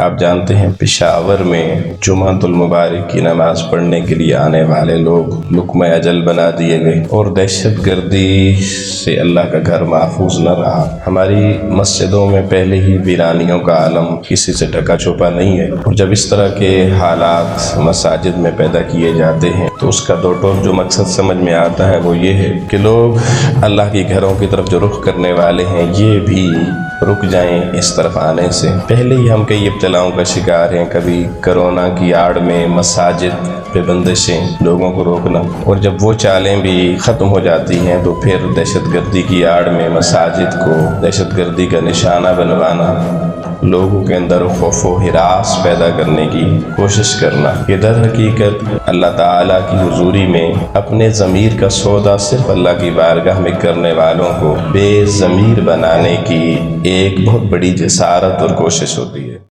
आप जानते हैं पेशावर में जुमातुल मुबारक की नमाज पढ़ने के लिए आने वाले लोग लुक्मा अजल बना दिए गए और दहशत गर्दी से अल्लाह का घर महफूज न रहा। हमारी मस्जिदों में पहले ही वीरानियों का आलम, किसी से ढका छुपा नहीं है, और जब इस तरह के हालात मसाजिद में पैदा किए जाते हैं तो उसका दो टोक जो मकसद समझ में आता है वो ये है कि लोग अल्लाह के घरों की तरफ जो रुख करने वाले हैं ये भी रुक जाएं इस तरफ आने से। पहले ही हम कई इब्तिलाओं का शिकार हैं, कभी कोरोना की आड़ में मसाजिद पे बंदिशें, लोगों को रोकना, और जब वो चालें भी ख़त्म हो जाती हैं तो फिर दहशतगर्दी की आड़ में मसाजिद को दहशतगर्दी का निशाना बनवाना, लोगों के अंदर खौफ व हिरास पैदा करने की कोशिश करना। ये दर हकीकत अल्लाह ताला की हुजूरी में अपने ज़मीर का सौदा सिर्फ अल्लाह की बारगाह में करने वालों को बेज़मीर बनाने की एक बहुत बड़ी जसारत और कोशिश होती है।